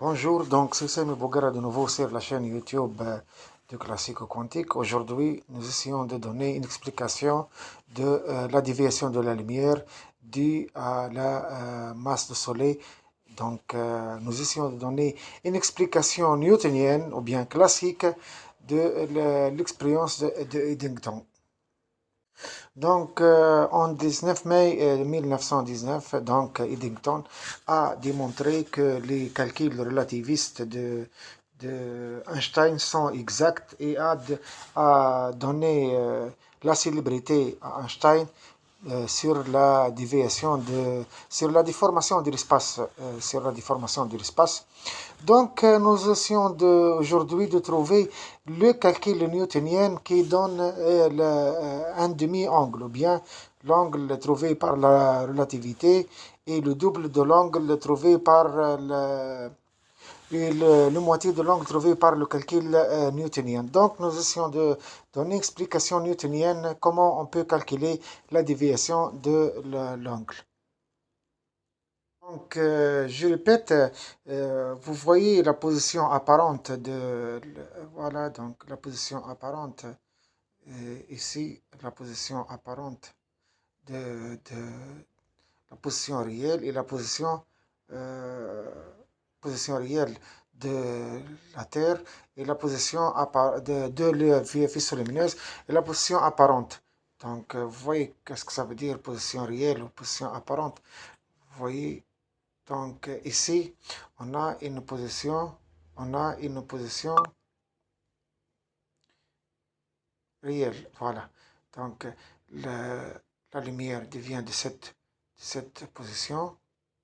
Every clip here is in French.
Bonjour, donc c'est Samy Bougara de nouveau sur la chaîne YouTube de Classico Quantique. Aujourd'hui, nous essayons de donner une explication de la déviation de la lumière due à la masse de soleil. Donc, nous essayons de donner une explication newtonienne ou bien classique de l'expérience de Eddington. Donc, en 19 mai 1919, donc, Eddington a démontré que les calculs relativistes de Einstein sont exacts et a donné la célébrité à Einstein sur la déviation sur la déformation de l'espace, sur la déformation de l'espace. Donc, nous essayons aujourd'hui de trouver le calcul newtonien qui donne un demi-angle, ou bien l'angle trouvé par la relativité et le double de l'angle trouvé par le moitié de l'angle trouvé par le calcul newtonien. Donc, nous essayons de donner une explication newtonienne comment on peut calculer la déviation de l'angle. Donc, je répète, vous voyez la position apparente voilà, donc la position apparente, ici, la position apparente de la position réelle et la euh, position réelle de la Terre et la position de la faisceau lumineuse et la position apparente. Donc, vous voyez qu'est-ce que ça veut dire, position réelle ou position apparente. Vous voyez. Donc ici, on a une position réelle. Voilà. Donc la lumière devient de cette position.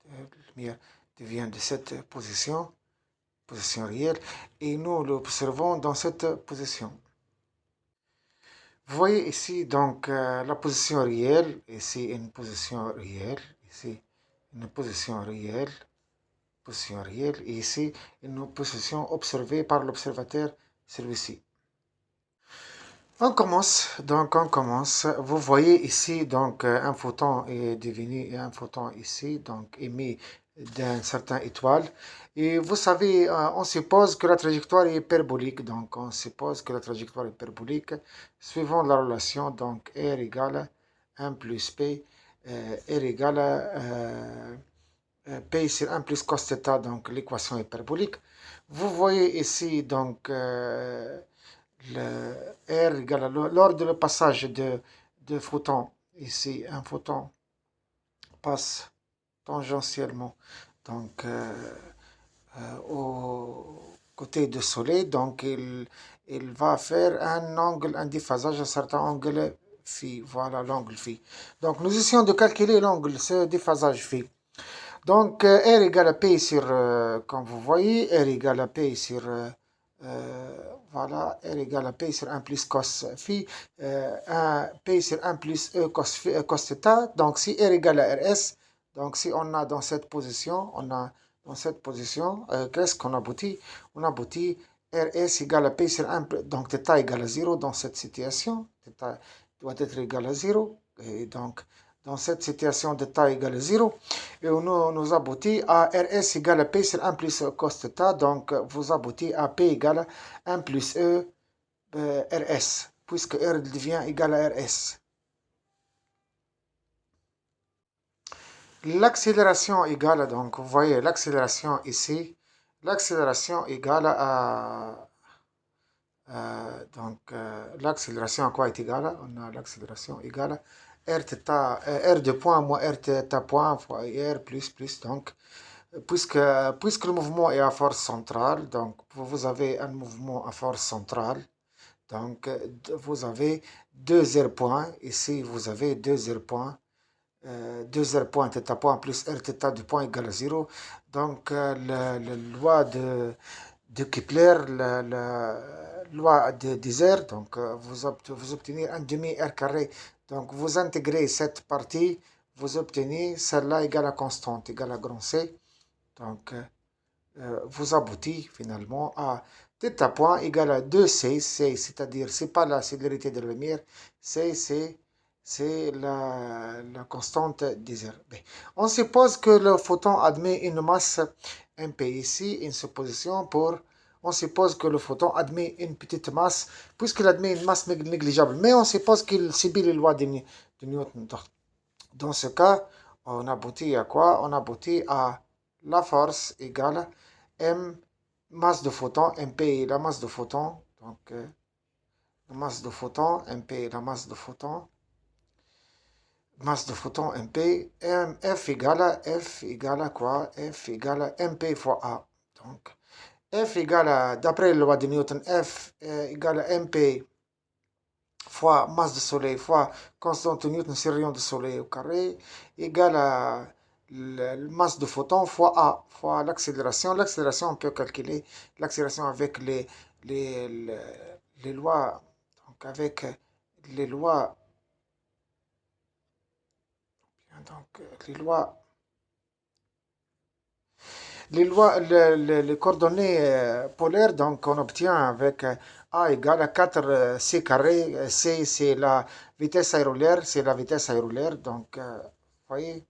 La lumière devient de cette position, position réelle, et nous l'observons dans cette position. Vous voyez ici donc la position réelle, ici une position réelle, ici une position réelle. Position réelle et ici une position observée par l'observateur, celui-ci. On commence. Vous voyez ici donc un photon est devenu un photon ici donc émis d'une certaine étoile. Et vous savez, on suppose que la trajectoire est hyperbolique. Donc on suppose que la trajectoire est hyperbolique suivant la relation donc R égale 1 plus P, R égale P sur 1 plus cos θ, donc l'équation hyperbolique. Vous voyez ici donc le R égale lors de le passage de photons, ici un photon passe tangentiellement donc au côté du soleil, donc il va faire un angle, un déphasage, un certain angle phi, voilà l'angle phi. Donc nous essayons de calculer l'angle, ce déphasage phi. Donc, R égale à P sur, comme vous voyez, R égale à P sur, voilà, R égale à P sur 1 plus cos phi, P sur 1 plus E cos θ. Donc, si R égale à RS, donc si on a dans cette position, qu'est-ce qu'on aboutit? On aboutit RS égale à P sur 1, donc θ égale à 0 dans cette situation, θ doit être égal à 0, et donc, dans cette situation de θ égale à 0, et nous aboutit à RS égale à P sur 1 plus cos θ, donc vous aboutit à P égale à 1 plus E RS, puisque R devient égal à RS. L'accélération égale, donc vous voyez l'accélération ici, l'accélération égale à l'accélération à quoi est égale? On a l'accélération égale à R, theta, R de point moins R theta point fois R plus. Donc, puisque le mouvement est à force centrale, donc vous avez un mouvement à force centrale. Donc, vous avez deux R points. Ici, vous avez deux R points. 2R point θ point plus R θ du point égale à 0. Donc, la loi de Kepler, la loi des airs, donc vous obtenez un demi R carré. Donc, vous intégrez cette partie, vous obtenez celle-là égale à constante, égale à grand C. Donc, vous aboutit finalement à θ point égale à 2C, c'est-à-dire, c'est pas la célérité de la lumière, c'est c'est la constante des R. On suppose que le photon admet une masse MP ici, une supposition pour... On suppose que le photon admet une petite masse, puisqu'il admet une masse négligeable. Mais on suppose qu'il subit les lois de Newton. Dans ce cas, on aboutit à quoi? On aboutit à la force égale M masse de photon, MP la masse de photon. Donc, la masse de photon, MP la masse de photon. Masse de photon MP, F égale à quoi? F égale à MP fois A. Donc, F égale à, d'après la loi de Newton, F égale à MP fois masse de soleil fois constante de Newton sur rayon de soleil au carré, égale à la masse de photon fois A, fois l'accélération. L'accélération, on peut calculer l'accélération avec les lois, donc avec les lois, donc les coordonnées polaires, donc on obtient avec A égale à 4 C carré. C, c'est la vitesse aérolaire, donc, vous voyez.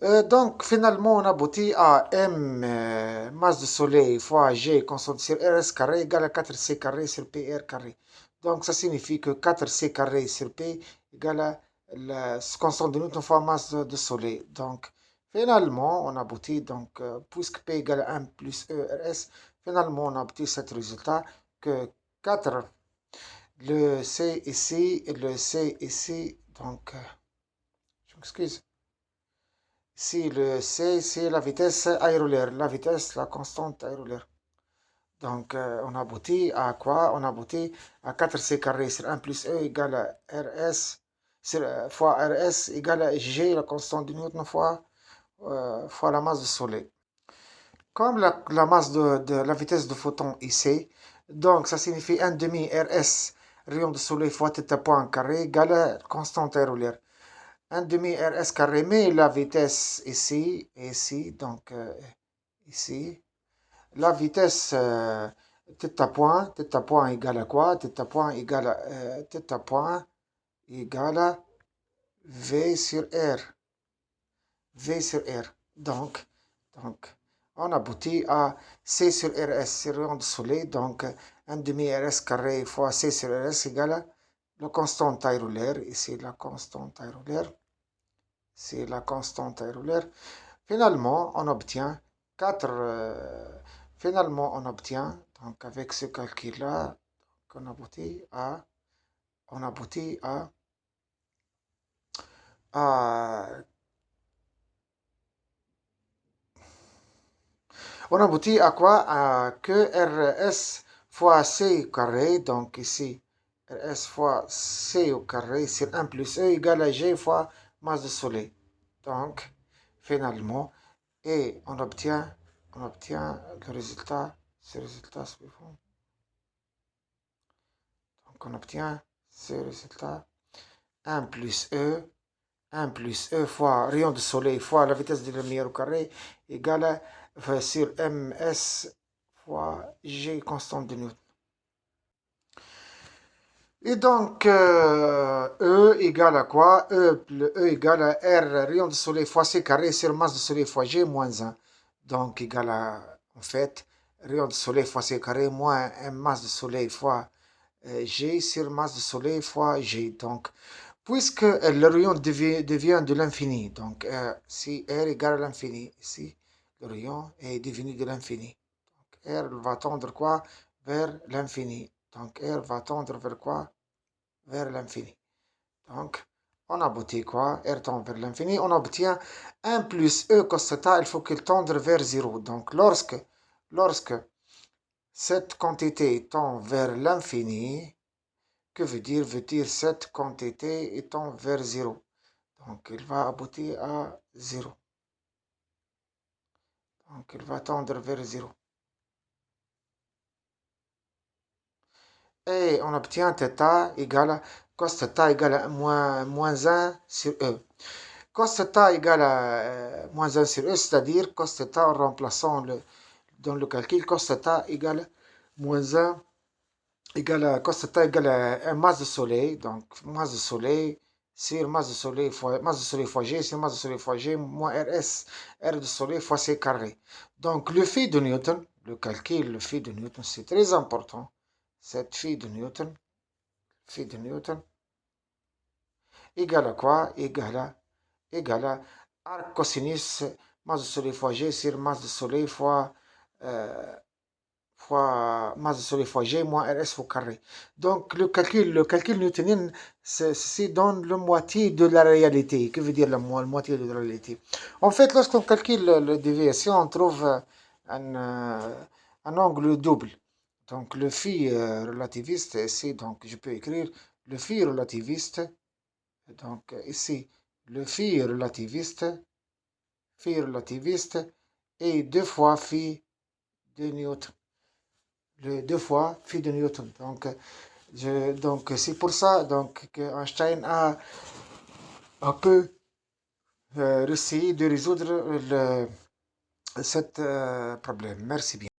Donc, finalement, on aboutit à M masse de soleil fois G constante sur RS carré égale à 4C carré sur PR carré. Donc, ça signifie que 4C carré sur P égale à la constante de Newton fois masse de soleil. Donc, finalement, on aboutit, donc, puisque P égale à 1 plus E RS, finalement, on aboutit à ce résultat que 4, le C ici, et le C ici, donc, je m'excuse. Si le C, c'est la vitesse aérolaire, la constante aérolaire. Donc, on aboutit à quoi? On aboutit à 4C carré sur 1 plus E égale à RS fois RS égale à G, la constante de Newton, fois la masse du soleil. Comme la masse de la vitesse de photon ici, donc ça signifie 1 demi RS, rayon de soleil fois θ point carré égale à constante aérolaire. 1 demi RS carré, mais la vitesse ici, donc ici, la vitesse θ point égale à quoi? θ point égale à V sur R. Donc, on aboutit à C sur RS, c'est rayon de soleil, donc 1 demi RS carré fois C sur RS égale à la constante aérolaire, ici la constante aérolaire. C'est la constante aérolaire. Finalement, on obtient 4. Finalement, on obtient, donc avec ce calcul-là, on aboutit à, on aboutit à quoi? À que RS fois C carré, donc ici, RS fois C au carré sur 1 plus E égale à G fois masse de soleil. Donc, finalement, et on obtient le résultat, ce résultat suivant. Donc, on obtient ce résultat 1 plus E fois rayon de soleil fois la vitesse de la lumière au carré égale à sur ms fois G constante de Newton. Et donc, E égale à quoi? E égale à R rayon de soleil fois C carré sur masse de soleil fois G moins 1. Donc, égale à, en fait, rayon de soleil fois C carré moins M masse de soleil fois G sur masse de soleil fois G. Donc, puisque le rayon devient de l'infini, donc si R égale à l'infini, ici, le rayon est devenu de l'infini. Donc, R va tendre quoi? Vers l'infini. Donc, R va tendre vers quoi? Vers l'infini. Donc, on aboutit quoi? R tend vers l'infini. On obtient 1 plus E cos θ, il faut qu'il tende vers 0. Donc, lorsque cette quantité tend vers l'infini, que veut dire? Veut dire cette quantité étant vers 0. Donc, il va aboutir à 0. Donc, il va tendre vers 0. Et on obtient θ égale à cos θ égale à moins 1 sur E. Cos θ égale à moins 1 sur E, c'est-à-dire cos θ en remplaçant dans le calcul, cos θ égale moins 1 égale à cos θ égale à un masse de soleil. Donc, masse de soleil sur masse de soleil fois G sur masse de soleil fois G moins RS, R de soleil fois C carré. Donc, le phi de Newton, le calcul, le phi de Newton, c'est très important. Cette phi de Newton, égale à quoi? Égale à arc cosinus masse de soleil fois G sur masse de soleil euh, fois masse de soleil fois G moins RS au carré. Donc le calcul newtonien, c'est donne la moitié de la réalité. Que veut dire la moitié de la réalité? En fait, lorsqu'on calcule la déviation, on trouve un angle double. Donc le phi relativiste ici, donc je peux écrire le phi relativiste. Donc ici, le phi relativiste est deux fois phi de Newton. Le deux fois phi de Newton. Donc c'est pour ça donc, que Einstein a un peu essayé de résoudre ce problème. Merci bien.